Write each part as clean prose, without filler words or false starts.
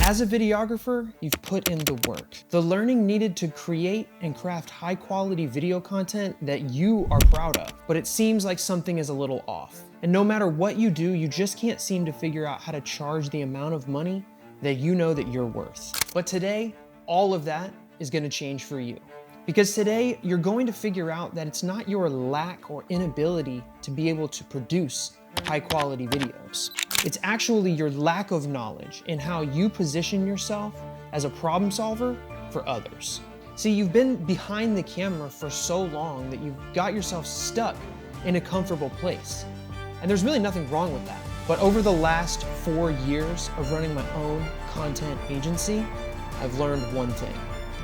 As a videographer, you've put in the work, the learning needed to create and craft high quality video content that you are proud of, but it seems like something is a little off. And no matter what you do, you just can't seem to figure out how to charge the amount of money that you know that you're worth. But today, all of that is gonna change for you. Because today, you're going to figure out that it's not your lack or inability to be able to produce high quality videos. It's actually your lack of knowledge in how you position yourself as a problem solver for others. See, you've been behind the camera for so long that you've got yourself stuck in a comfortable place. And there's really nothing wrong with that. But over the last 4 years of running my own content agency, I've learned one thing.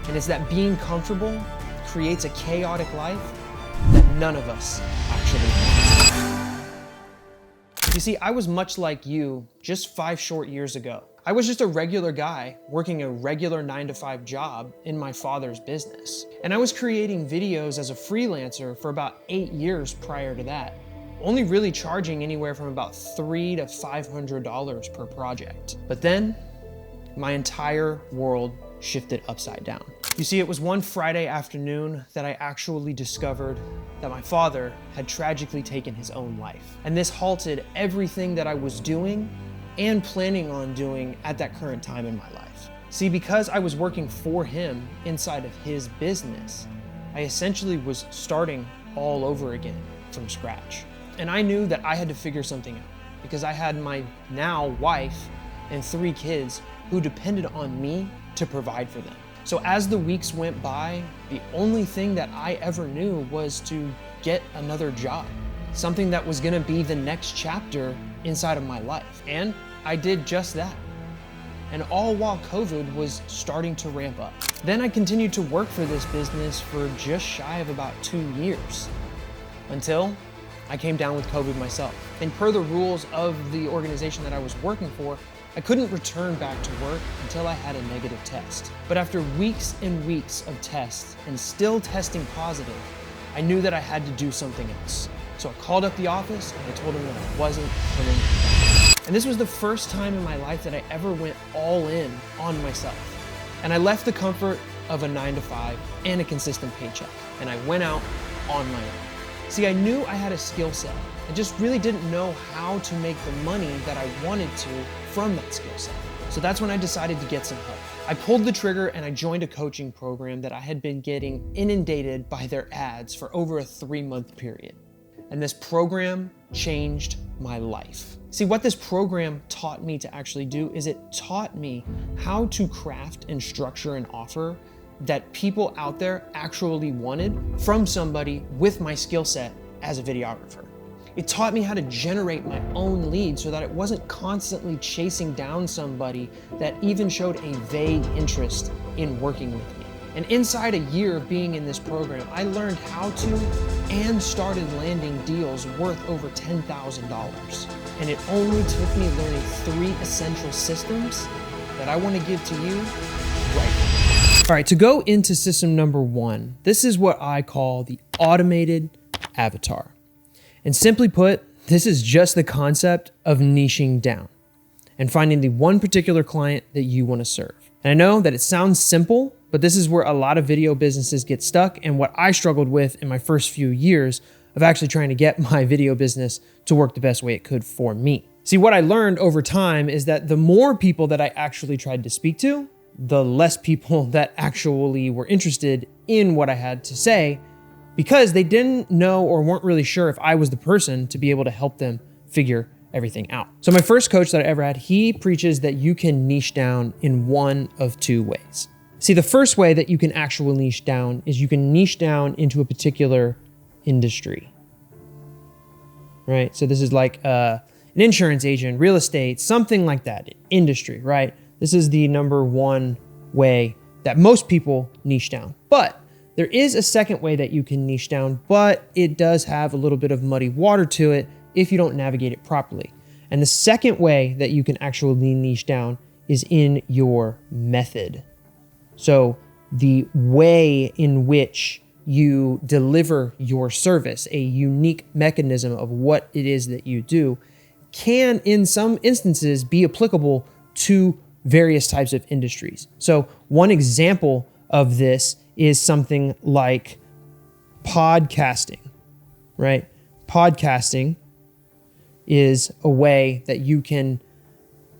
And it's that being comfortable creates a chaotic life that none of us actually want. You see, I was much like you just 5 short years ago. I was just a regular guy working a regular 9-to-5 job in my father's business. And I was creating videos as a freelancer for about 8 years prior to that, only really charging anywhere from about $300 to $500 per project. But then my entire world shifted upside down. You see, it was one Friday afternoon that I actually discovered that my father had tragically taken his own life. And this halted everything that I was doing and planning on doing at that current time in my life. See, because I was working for him inside of his business, I essentially was starting all over again from scratch. And I knew that I had to figure something out because I had my now wife and 3 kids who depended on me to provide for them. So as the weeks went by, the only thing that I ever knew was to get another job, something that was gonna be the next chapter inside of my life. And I did just that. And all while COVID was starting to ramp up. Then I continued to work for this business for just shy of about 2 years until I came down with COVID myself. And per the rules of the organization that I was working for, I couldn't return back to work until I had a negative test. But after weeks and weeks of tests and still testing positive, I knew that I had to do something else. So I called up the office and I told them that I wasn't coming back. And this was the first time in my life that I ever went all in on myself. And I left the comfort of a 9-to-5 and a consistent paycheck. And I went out on my own. See, I knew I had a skill set. I just really didn't know how to make the money that I wanted to from that skill set. So that's when I decided to get some help. I pulled the trigger and I joined a coaching program that I had been getting inundated by their ads for over a 3-month period. And this program changed my life. See, what this program taught me to actually do is it taught me how to craft and structure an offer that people out there actually wanted from somebody with my skill set as a videographer. It taught me how to generate my own leads so that it wasn't constantly chasing down somebody that even showed a vague interest in working with me. And inside a year of being in this program, I learned how to and started landing deals worth over $10,000. And it only took me learning 3 essential systems that I want to give to you right now. All right, to go into system number 1, this is what I call the automated avatar. And simply put, this is just the concept of niching down and finding the one particular client that you want to serve. And I know that it sounds simple, but this is where a lot of video businesses get stuck and what I struggled with in my first few years of actually trying to get my video business to work the best way it could for me. See, what I learned over time is that the more people that I actually tried to speak to, the less people that actually were interested in what I had to say, because they didn't know or weren't really sure if I was the person to be able to help them figure everything out. So my first coach that I ever had, he preaches that you can niche down in one of 2 ways. See, the first way that you can actually niche down is you can niche down into a particular industry, right? So this is like an insurance agent, real estate, something like that, industry, right? This is the number 1 way that most people niche down. But there is a second way that you can niche down, but it does have a little bit of muddy water to it if you don't navigate it properly. And the second way that you can actually niche down is in your method. So the way in which you deliver your service, a unique mechanism of what it is that you do, can in some instances be applicable to various types of industries. So one example of this is something like podcasting, right? Podcasting is a way that you can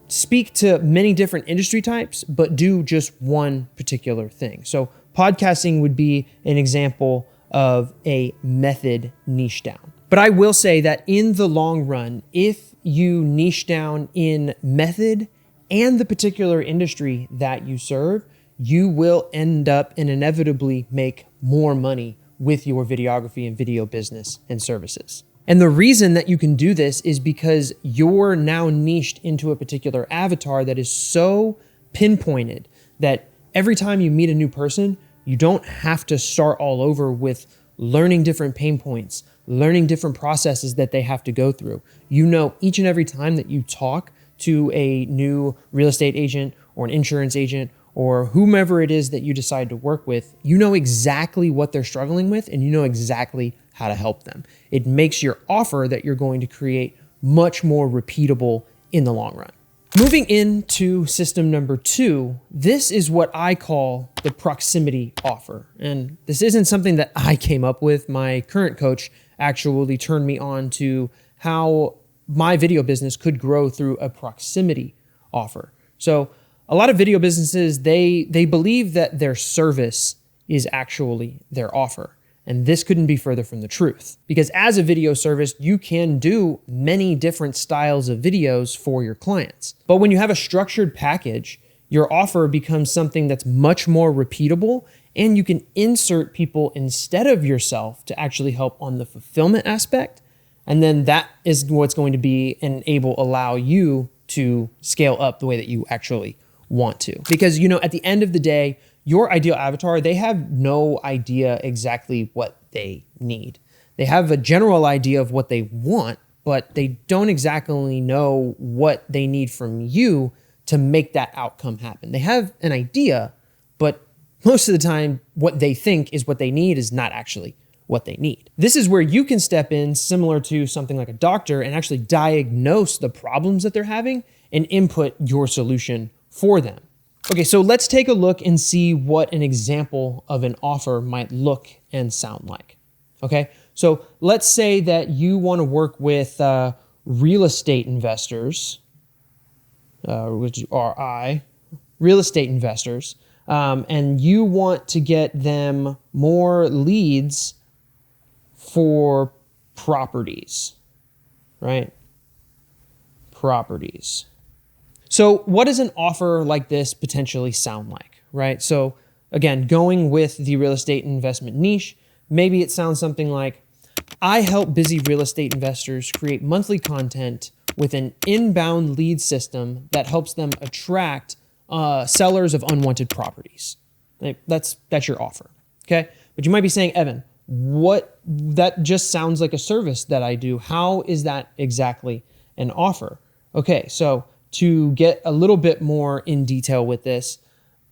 speak to many different industry types, but do just one particular thing. So podcasting would be an example of a method niche down. But I will say that in the long run, if you niche down in method and the particular industry that you serve, you will end up and inevitably make more money with your videography and video business and services. And the reason that you can do this is because you're now niched into a particular avatar that is so pinpointed that every time you meet a new person, you don't have to start all over with learning different pain points, learning different processes that they have to go through. You know, each and every time that you talk to a new real estate agent or an insurance agent or whomever it is that you decide to work with, you know exactly what they're struggling with and you know exactly how to help them. It makes your offer that you're going to create much more repeatable in the long run. Moving into system number 2, this is what I call the proximity offer. And this isn't something that I came up with. My current coach actually turned me on to how my video business could grow through a proximity offer. So a lot of video businesses, they believe that their service is actually their offer. And this couldn't be further from the truth. Because as a video service, you can do many different styles of videos for your clients. But when you have a structured package, your offer becomes something that's much more repeatable, and you can insert people instead of yourself to actually help on the fulfillment aspect. And then that is what's going to be and allow you to scale up the way that you actually want to. Because, you know, at the end of the day, your ideal avatar, they have no idea exactly what they need. They have a general idea of what they want, but they don't exactly know what they need from you to make that outcome happen. They have an idea, but most of the time, what they think is what they need is not actually what they need. This is where you can step in, similar to something like a doctor, and actually diagnose the problems that they're having and input your solution for them. Okay, so let's take a look and see what an example of an offer might look and sound like. Okay, so let's say that you want to work with real estate investors, which are real estate investors, and you want to get them more leads for properties, right? Properties. So what does an offer like this potentially sound like, right? So again, going with the real estate investment niche, maybe it sounds something like, I help busy real estate investors create monthly content with an inbound lead system that helps them attract sellers of unwanted properties. That's your offer, okay? But you might be saying, Evan, that just sounds like a service that I do. How is that exactly an offer? Okay, so to get a little bit more in detail with this,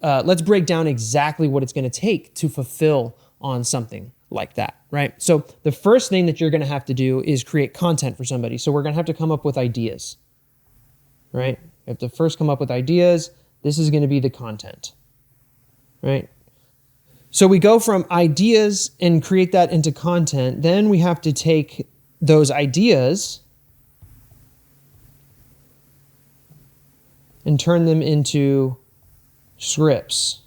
let's break down exactly what it's going to take to fulfill on something like that, right? So the first thing that you're going to have to do is create content for somebody. So we're going to have to come up with ideas, right? You have to first come up with ideas. This is going to be the content, right? So we go from ideas and create that into content. Then we have to take those ideas and turn them into scripts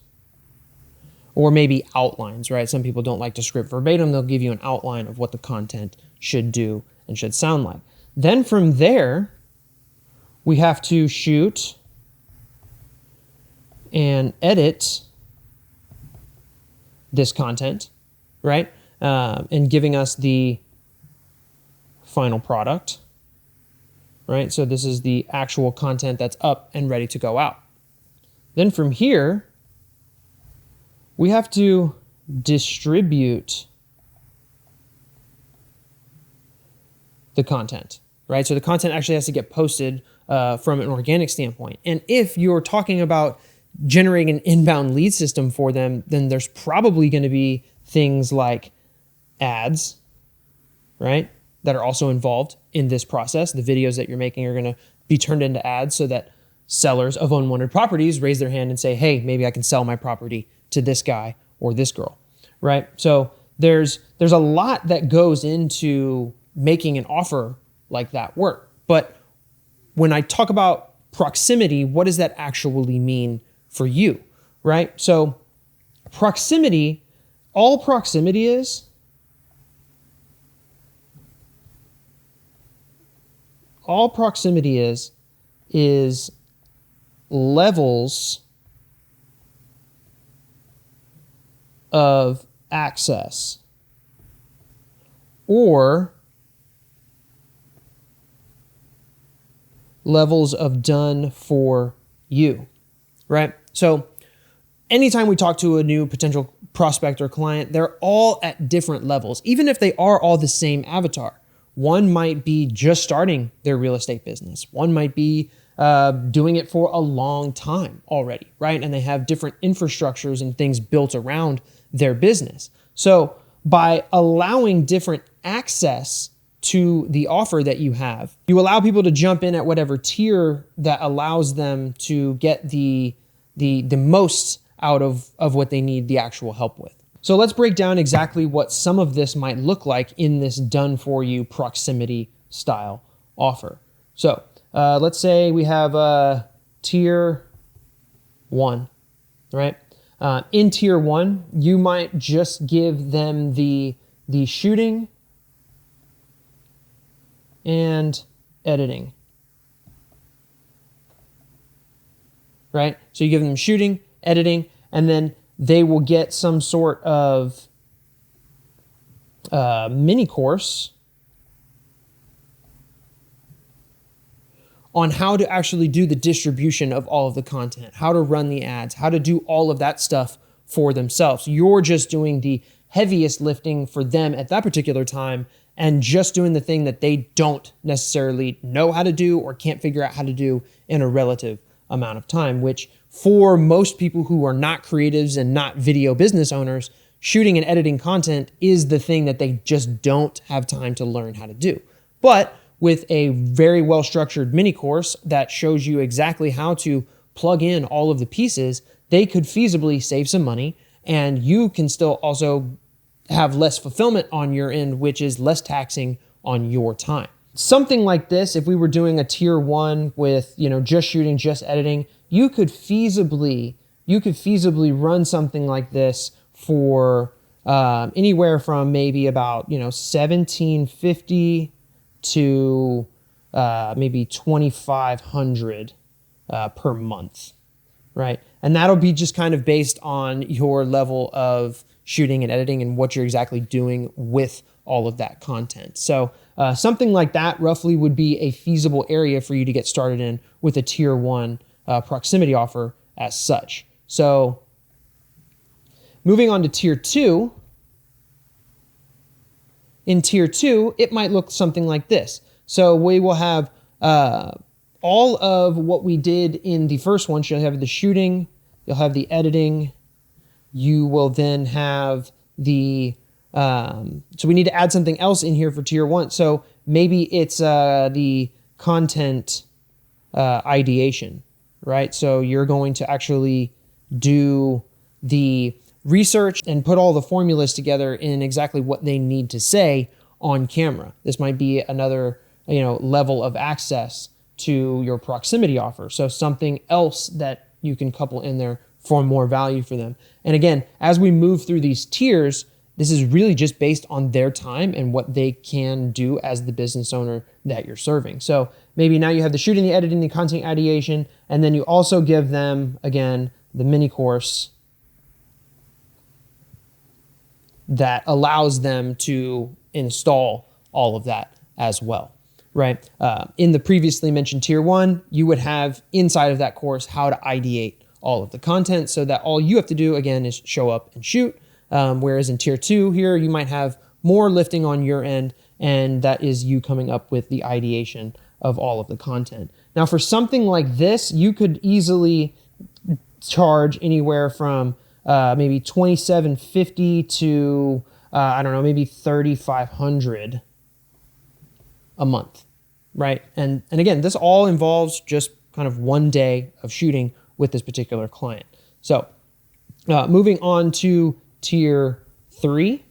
or maybe outlines, right? Some people don't like to script verbatim. They'll give you an outline of what the content should do and should sound like. Then from there, we have to shoot and edit this content, right? And giving us the final product. Right? So this is the actual content that's up and ready to go out. Then from here, we have to distribute the content, right? So the content actually has to get posted from an organic standpoint. And if you're talking about generating an inbound lead system for them, then there's probably going to be things like ads, right? That are also involved in this process. The videos that you're making are going to be turned into ads so that sellers of unwanted properties raise their hand and say, hey, maybe I can sell my property to this guy or this girl, right? So there's a lot that goes into making an offer like that work. But when I talk about proximity, what does that actually mean for you, right? So proximity, all proximity is levels of access or levels of done for you, right? So anytime we talk to a new potential prospect or client, they're all at different levels, even if they are all the same avatar. One might be just starting their real estate business. One might be doing it for a long time already, right? And they have different infrastructures and things built around their business. So by allowing different access to the offer that you have, you allow people to jump in at whatever tier that allows them to get the most out of what they need the actual help with. So let's break down exactly what some of this might look like in this done for you proximity style offer. So let's say we have tier 1, right? In tier 1, you might just give them the shooting and editing, right? So you give them shooting, editing, and then they will get some sort of mini course on how to actually do the distribution of all of the content, how to run the ads, how to do all of that stuff for themselves. You're just doing the heaviest lifting for them at that particular time and just doing the thing that they don't necessarily know how to do or can't figure out how to do in a relative amount of time, which for most people who are not creatives and not video business owners, shooting and editing content is the thing that they just don't have time to learn how to do. But with a very well-structured mini course that shows you exactly how to plug in all of the pieces, they could feasibly save some money, and you can still also have less fulfillment on your end, which is less taxing on your time. Something like this, if we were doing a tier 1 with, just shooting, just editing, you could feasibly run something like this for anywhere from maybe about $1,750 to maybe $2,500 per month, right? And that'll be just kind of based on your level of shooting and editing and what you're exactly doing with all of that content. So something like that roughly would be a feasible area for you to get started in with a tier 1 proximity offer as such. So moving on to tier 2, in tier 2, it might look something like this. So we will have all of what we did in the first one. So you'll have the shooting, you'll have the editing, you will then have the, so we need to add something else in here for tier 1. So maybe it's the content ideation, right? So you're going to actually do the research and put all the formulas together in exactly what they need to say on camera. This might be another, level of access to your proximity offer. So something else that you can couple in there for more value for them. And again, as we move through these tiers, this is really just based on their time and what they can do as the business owner that you're serving. So maybe now you have the shooting, the editing, the content ideation, and then you also give them, again, the mini course that allows them to install all of that as well, right? In the previously mentioned tier 1, you would have inside of that course how to ideate all of the content so that all you have to do, again, is show up and shoot. Whereas in tier 2 here, you might have more lifting on your end, and that is you coming up with the ideation of all of the content. Now, for something like this, you could easily charge anywhere from maybe $2,750 to, maybe $3,500 a month, right? And again, this all involves just kind of one day of shooting with this particular client. So moving on to tier 3,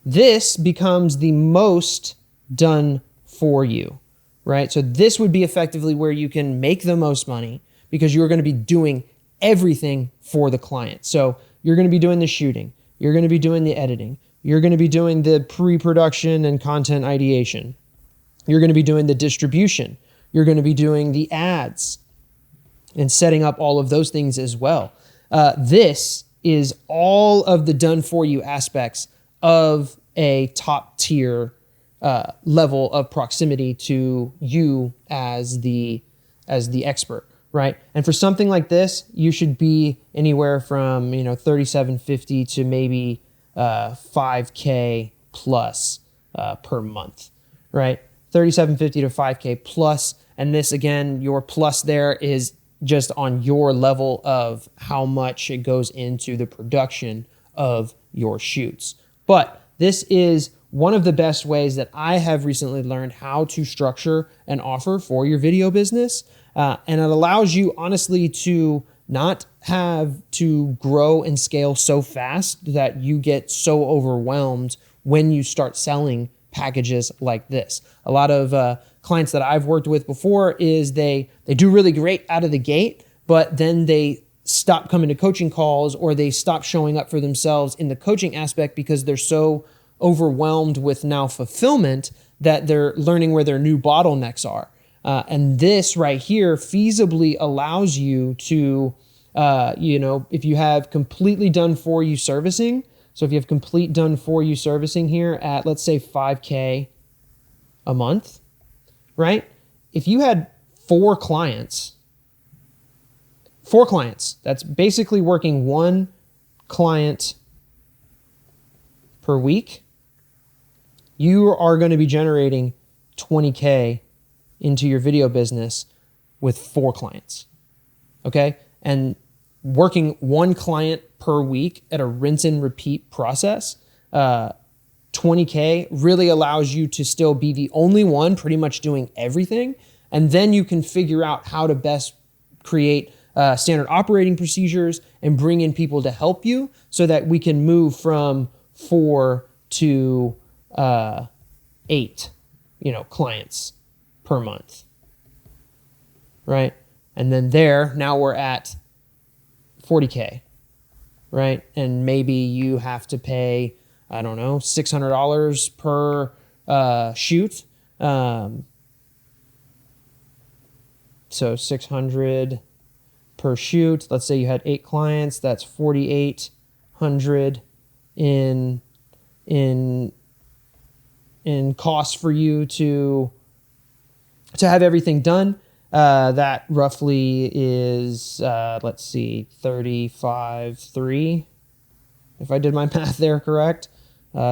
this becomes the most done for you, right? So this would be effectively where you can make the most money because you're going to be doing everything for the client. So you're going to be doing the shooting, you're going to be doing the editing, you're going to be doing the pre-production and content ideation, you're going to be doing the distribution, you're going to be doing the ads and setting up all of those things as well. This is all of the done for you aspects of a top tier level of proximity to you as the expert, right? And for something like this, you should be anywhere from $3,750 to maybe $5K plus per month, right? $3,750 to $5K plus, and this again, your plus there is just on your level of how much it goes into the production of your shoots. But this is one of the best ways that I have recently learned how to structure an offer for your video business. And it allows you honestly to not have to grow and scale so fast that you get so overwhelmed when you start selling packages like this. A lot of clients that I've worked with before is they do really great out of the gate, but then they stop coming to coaching calls or they stop showing up for themselves in the coaching aspect because they're so overwhelmed with now fulfillment that they're learning where their new bottlenecks are. And this right here feasibly allows you to, if you have completely done for you servicing, so if you have complete done for you servicing here at, let's say, 5K a month, right? If you had 4 clients, that's basically working 1 client per week, you are going to be generating 20K into your video business with 4 clients, okay? And working 1 client per week at a rinse and repeat process, 20K really allows you to still be the only one pretty much doing everything. And then you can figure out how to best create standard operating procedures and bring in people to help you so that we can move from 4 to 8, clients per month, right? And then now we're at 40K, right? And maybe you have to pay, I don't know, $600 per shoot. So 600 per shoot. Let's say you had 8 clients. That's 4,800 in cost for you to have everything done. That roughly is, let's see, 35.3, if I did my math there correct.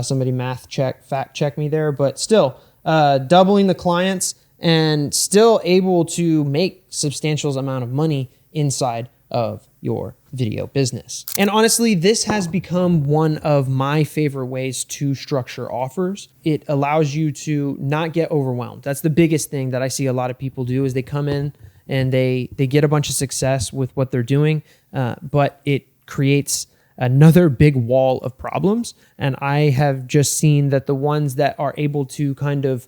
Somebody fact check me there, but still doubling the clients and still able to make substantial amount of money inside of your video business. And honestly, this has become one of my favorite ways to structure offers. It allows you to not get overwhelmed. That's the biggest thing that I see a lot of people do is they come in and they get a bunch of success with what they're doing, but it creates another big wall of problems. And I have just seen that the ones that are able to kind of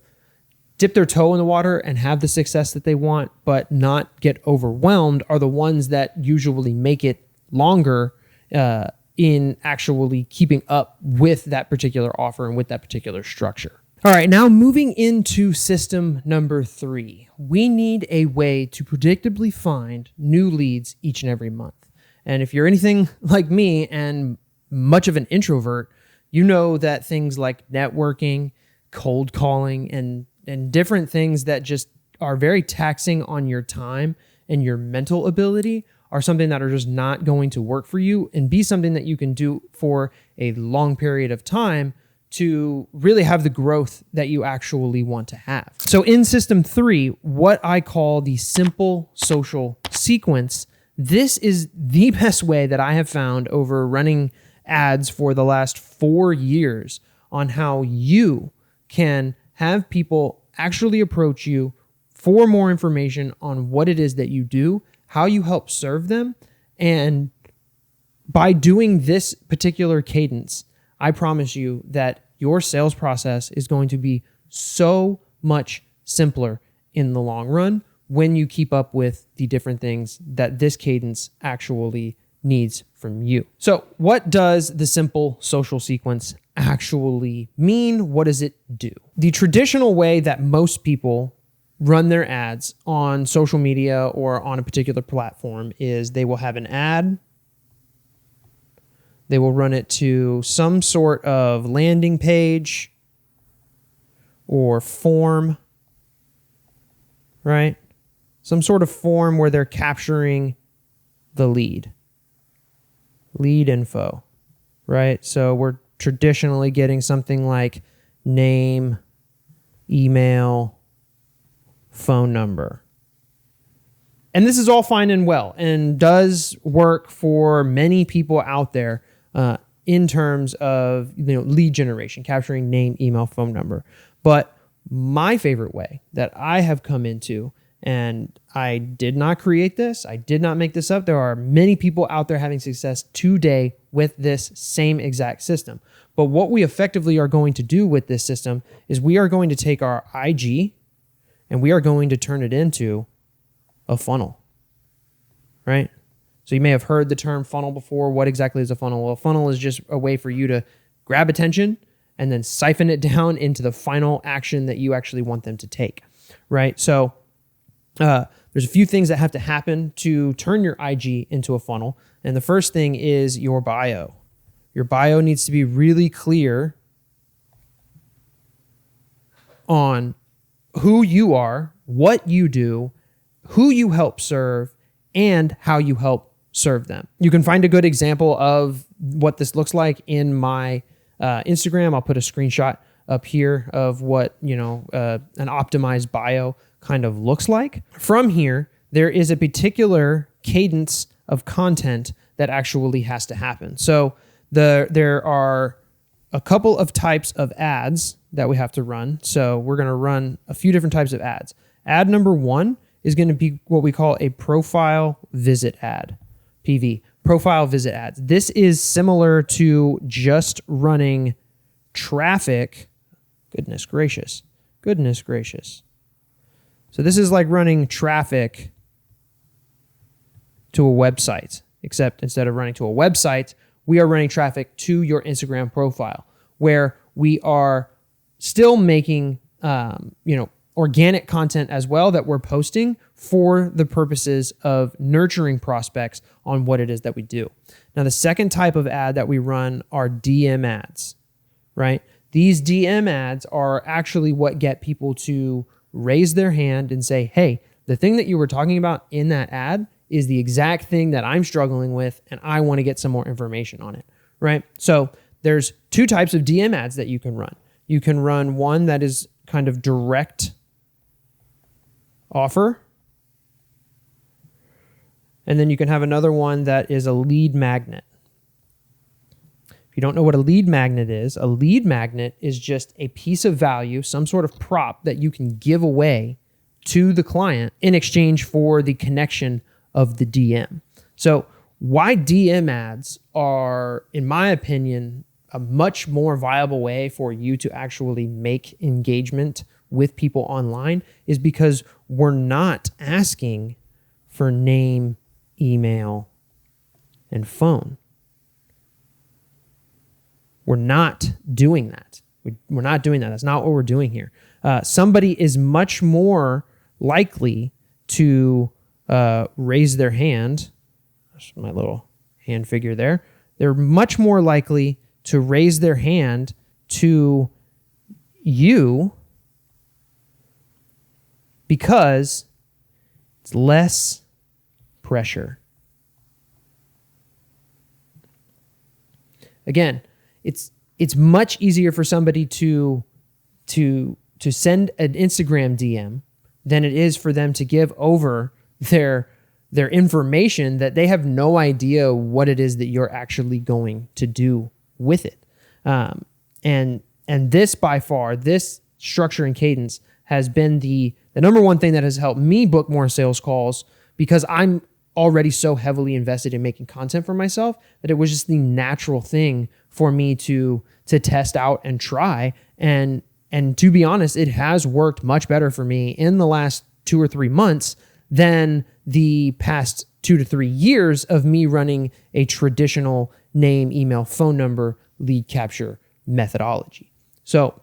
dip their toe in the water and have the success that they want, but not get overwhelmed are the ones that usually make it longer in actually keeping up with that particular offer and with that particular structure. All right, now moving into system number 3, we need a way to predictably find new leads each and every month. And if you're anything like me and much of an introvert, you know that things like networking, cold calling, and different things that just are very taxing on your time and your mental ability are something that are just not going to work for you and be something that you can do for a long period of time to really have the growth that you actually want to have. So in system 3, what I call the simple social sequence, this is the best way that I have found over running ads for the last 4 years on how you can have people actually approach you for more information on what it is that you do, how you help serve them. And by doing this particular cadence, I promise you that your sales process is going to be so much simpler in the long run when you keep up with the different things that this cadence actually needs from you. So what does the simple social sequence actually mean? What does it do? The traditional way that most people run their ads on social media or on a particular platform is they will have an ad. They will run it to some sort of landing page or form, right? Some sort of form where they're capturing the lead info, right? So we're traditionally getting something like name, email, phone number. And this is all fine and well and does work for many people out there in terms of lead generation, capturing name, email, phone number. But my favorite way that I have come into, and I did not create this, I did not make this up. There are many people out there having success today with this same exact system. But what we effectively are going to do with this system is we are going to take our IG and we are going to turn it into a funnel, right? So you may have heard the term funnel before. What exactly is a funnel? Well, a funnel is just a way for you to grab attention and then siphon it down into the final action that you actually want them to take, right? So there's a few things that have to happen to turn your IG into a funnel. And the first thing is your bio. Your bio needs to be really clear on who you are, what you do, who you help serve, and how you help serve them. You can find a good example of what this looks like in my Instagram. I'll put a screenshot up here of what an optimized bio kind of looks like. From here, there is a particular cadence of content that actually has to happen. So there are a couple of types of ads that we have to run. So we're going to run a few different types of ads. Ad number one is going to be what we call a profile visit ad, PV, profile visit ads. This is similar to just running traffic. Goodness gracious. So this is like running traffic to a website, except instead of running to a website, we are running traffic to your Instagram profile, where we are still making, organic content as well that we're posting for the purposes of nurturing prospects on what it is that we do. Now, the second type of ad that we run are DM ads, right? These DM ads are actually what get people to raise their hand and say, hey, the thing that you were talking about in that ad is the exact thing that I'm struggling with, and I want to get some more information on it, right? So there's two types of DM ads that you can run. You can run one that is kind of direct offer, and then you can have another one that is a lead magnet. If you don't know what a lead magnet is just a piece of value, some sort of prop that you can give away to the client in exchange for the connection of the DM. So why DM ads are, in my opinion, a much more viable way for you to actually make engagement with people online is because we're not asking for name, email, and phone. We're not doing that. We're not doing that. That's not what we're doing here. Somebody is much more likely to raise their hand. That's my little hand figure there. They're much more likely to raise their hand to you because it's less pressure. Again, it's much easier for somebody to send an Instagram DM than it is for them to give over their information that they have no idea what it is that you're actually going to do with it. And this by far, this structure and cadence has been the number one thing that has helped me book more sales calls, because I'm already so heavily invested in making content for myself that it was just the natural thing for me to test out and try. And to be honest, it has worked much better for me in the last 2 or 3 months than the past 2 to 3 years of me running a traditional name, email, phone number, lead capture methodology. So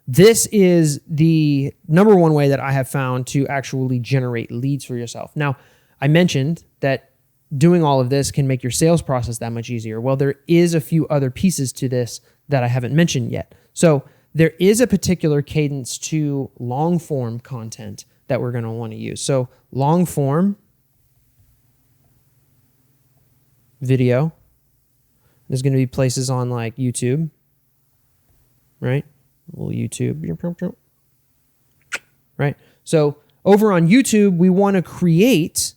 this is the number one way that I have found to actually generate leads for yourself. Now, I mentioned that doing all of this can make your sales process that much easier. Well, there is a few other pieces to this that I haven't mentioned yet. So there is a particular cadence to long form content that we're going to want to use. So long form video, there's going to be places on like YouTube, right? A little YouTube, right? So over on YouTube, we want to create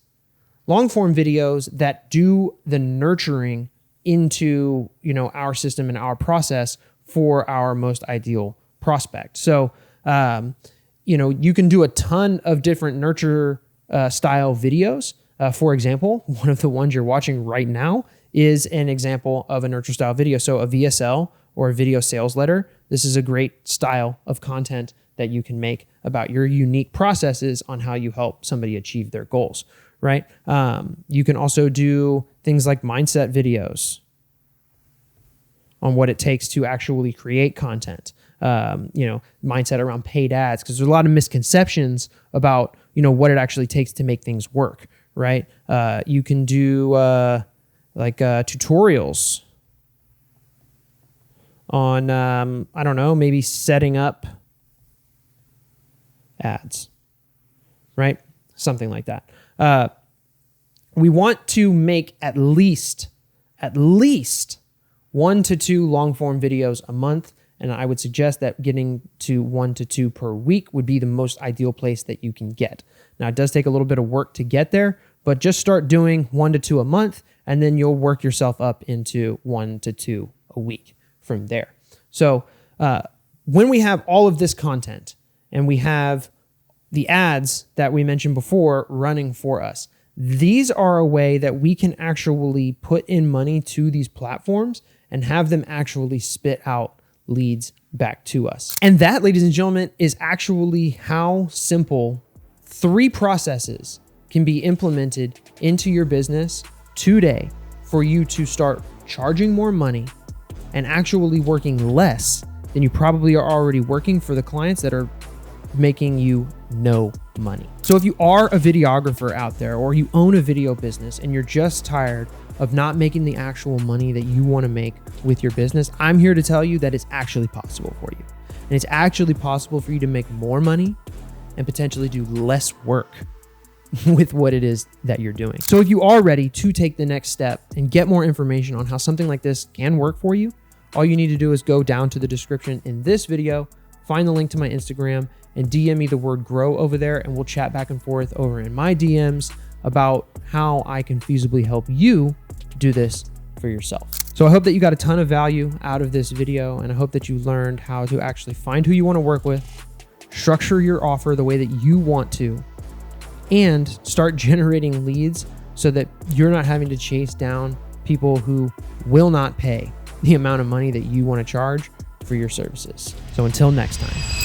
long form videos that do the nurturing into, our system and our process for our most ideal prospect. So, you can do a ton of different nurture style videos. For example, one of the ones you're watching right now is an example of a nurture style video. So a VSL, or a video sales letter, this is a great style of content that you can make about your unique processes on how you help somebody achieve their goals, right? You can also do things like mindset videos on what it takes to actually create content. Mindset around paid ads, because there's a lot of misconceptions about, what it actually takes to make things work, right? You can do tutorials on, maybe setting up ads, right? Something like that. We want to make at least 1 to 2 long form videos a month. And I would suggest that getting to 1 to 2 per week would be the most ideal place that you can get. Now, it does take a little bit of work to get there, but just start doing 1 to 2 a month, and then you'll work yourself up into 1 to 2 a week from there. So when we have all of this content and we have the ads that we mentioned before running for us, these are a way that we can actually put in money to these platforms and have them actually spit out leads back to us. And that, ladies and gentlemen, is actually how simple 3 processes can be implemented into your business today for you to start charging more money and actually working less than you probably are already working for the clients that are making you no money. So if you are a videographer out there, or you own a video business and you're just tired of not making the actual money that you want to make with your business, I'm here to tell you that it's actually possible for you. And it's actually possible for you to make more money and potentially do less work with what it is that you're doing. So if you are ready to take the next step and get more information on how something like this can work for you, all you need to do is go down to the description in this video, find the link to my Instagram, and DM me the word grow over there, and we'll chat back and forth over in my DMs about how I can feasibly help you do this for yourself. So I hope that you got a ton of value out of this video, and I hope that you learned how to actually find who you want to work with, structure your offer the way that you want to, and start generating leads so that you're not having to chase down people who will not pay the amount of money that you want to charge for your services. So until next time.